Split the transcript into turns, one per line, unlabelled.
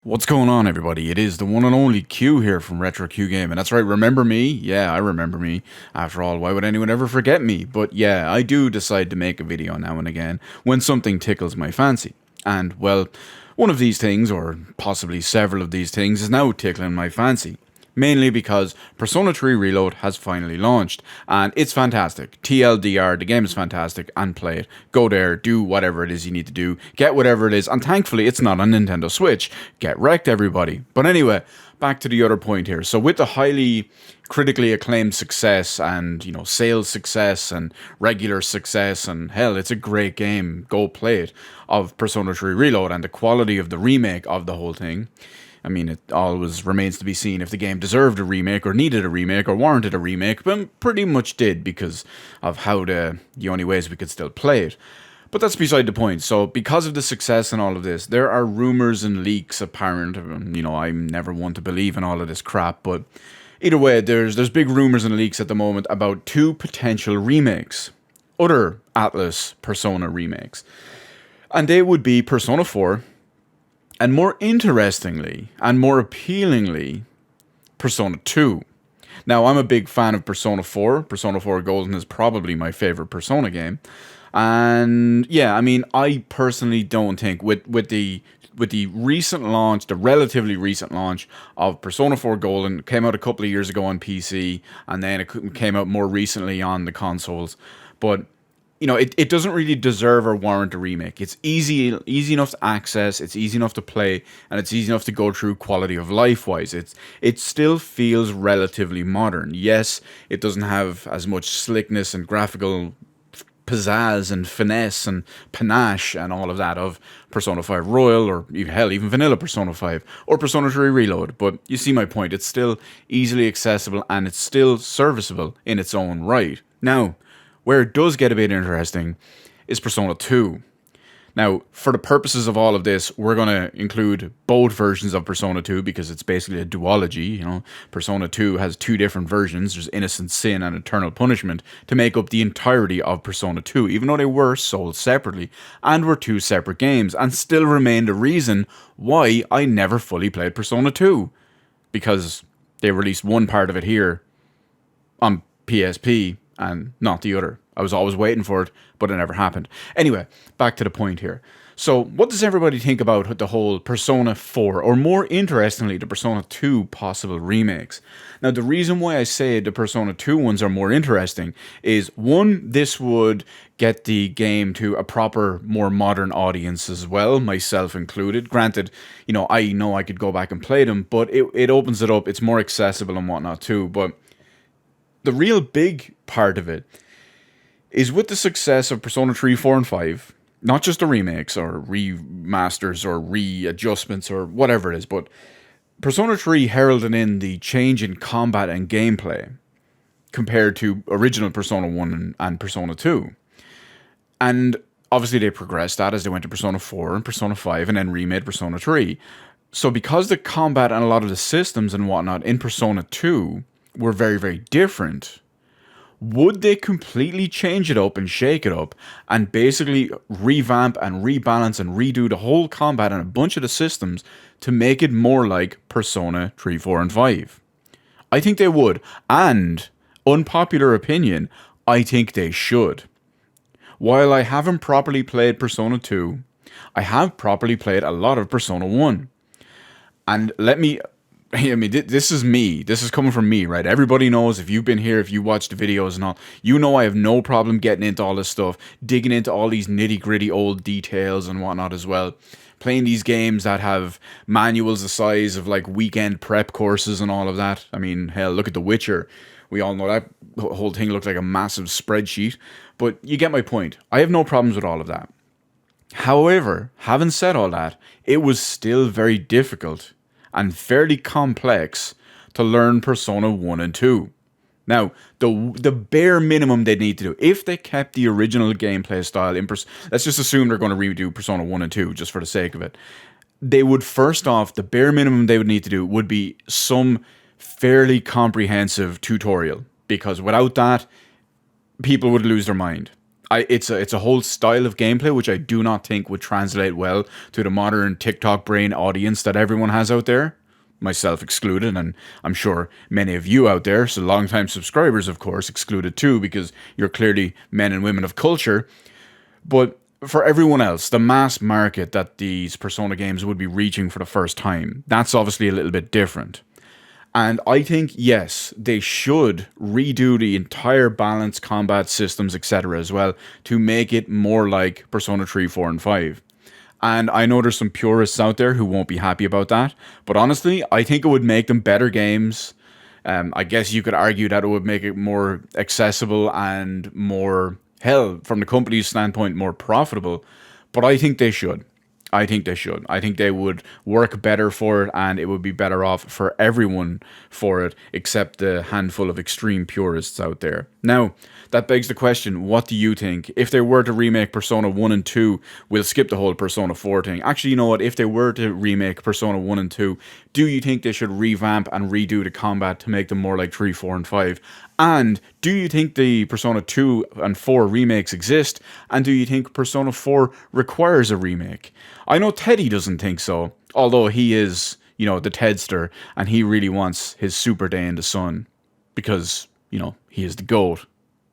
What's going on, everybody? It is the one and only Q here from Retro Q Game, and that's right, remember me? Yeah, I remember me. After all, why would anyone ever forget me? But yeah, I do decide to make a video now and again when something tickles my fancy. And, well, one of these things, or possibly several of these things, is now tickling my fancy. Mainly because Persona 3 Reload has finally launched, and it's fantastic. TLDR, the game is fantastic, and play it. Go there, do whatever it is you need to do, get whatever it is, and thankfully it's not on Nintendo Switch. Get wrecked, everybody. But anyway, back to the other point here. So with the highly critically acclaimed success and, sales success and regular success, and hell, it's a great game, go play it, of Persona 3 Reload, and the quality of the remake of the whole thing. I mean, it always remains to be seen if the game deserved a remake or needed a remake or warranted a remake, but pretty much did because of how the only ways we could still play it. But that's beside the point. So because of the success and all of this, there are rumors and leaks apparent. I'm never one to believe in all of this crap, but either way, there's big rumors and leaks at the moment about two potential remakes. Other Atlus Persona remakes. And they would be Persona 4, and more interestingly, and more appealingly, Persona 2. Now, I'm a big fan of Persona 4. Persona 4 Golden is probably my favorite Persona game. And yeah, I mean, I personally don't think with the recent launch, the relatively recent launch of Persona 4 Golden, came out a couple of years ago on PC, and then it came out more recently on the consoles. But it doesn't really deserve or warrant a remake. It's easy enough to access, it's easy enough to play, and it's easy enough to go through quality of life wise. It still feels relatively modern. Yes, it doesn't have as much slickness and graphical pizzazz and finesse and panache and all of that of Persona 5 Royal, or even vanilla Persona 5 or Persona 3 Reload. But you see my point. It's still easily accessible and it's still serviceable in its own right. Now, where it does get a bit interesting is Persona 2. Now, for the purposes of all of this, we're going to include both versions of Persona 2 because it's basically a duology. Persona 2 has two different versions. There's Innocent Sin and Eternal Punishment to make up the entirety of Persona 2, even though they were sold separately and were two separate games, and still remain the reason why I never fully played Persona 2. Because they released one part of it here on PSP and not the other. I was always waiting for it, but it never happened. Anyway, back to the point here. So, what does everybody think about the whole Persona 4, or more interestingly, the Persona 2 possible remakes? Now, the reason why I say the Persona 2 ones are more interesting is, one, this would get the game to a proper, more modern audience as well, myself included. Granted, I know I could go back and play them, but it opens it up. It's more accessible and whatnot too, but the real big part of it is with the success of Persona 3, 4, and 5, not just the remakes or remasters or readjustments or whatever it is, but Persona 3 heralded in the change in combat and gameplay compared to original Persona 1 and Persona 2. And obviously they progressed that as they went to Persona 4 and Persona 5 and then remade Persona 3. So because the combat and a lot of the systems and whatnot in Persona 2 were very, very different, would they completely change it up and shake it up and basically revamp and rebalance and redo the whole combat and a bunch of the systems to make it more like Persona 3, 4, and 5? I think they would. And, unpopular opinion, I think they should. While I haven't properly played Persona 2, I have properly played a lot of Persona 1. And this is me. This is coming from me, right? Everybody knows, if you've been here, if you watch the videos and all, I have no problem getting into all this stuff, digging into all these nitty-gritty old details and whatnot as well. Playing these games that have manuals the size of like weekend prep courses and all of that. I mean, hell, look at The Witcher. We all know that whole thing looked like a massive spreadsheet. But you get my point. I have no problems with all of that. However, having said all that, it was still very difficult and fairly complex to learn Persona 1 and 2. Now, the bare minimum they need to do, if they kept the original gameplay style let's just assume they're going to redo Persona 1 and 2, just for the sake of it. They would, first off, the bare minimum they would need to do would be some fairly comprehensive tutorial, because without that, people would lose their mind. It's a whole style of gameplay which I do not think would translate well to the modern TikTok brain audience that everyone has out there, myself excluded, and I'm sure many of you out there, so longtime subscribers, of course, excluded too, because you're clearly men and women of culture. But for everyone else, the mass market that these Persona games would be reaching for the first time, that's obviously a little bit different. And I think, yes, they should redo the entire balance, combat systems, etc. as well to make it more like Persona 3, 4, and 5. And I know there's some purists out there who won't be happy about that. But honestly, I think it would make them better games. I guess you could argue that it would make it more accessible and more, hell, from the company's standpoint, more profitable. But I think they should. I think they should. I think they would work better for it, and it would be better off for everyone for it, except the handful of extreme purists out there. Now, that begs the question, what do you think? If they were to remake Persona 1 and 2, we'll skip the whole Persona 4 thing. Actually, you know what? If they were to remake Persona 1 and 2, do you think they should revamp and redo the combat to make them more like 3, 4, and 5? And do you think the Persona 2 and 4 remakes exist? And do you think Persona 4 requires a remake? I know Teddy doesn't think so, although he is, the Tedster, and he really wants his Super Day in the Sun because, he is the GOAT.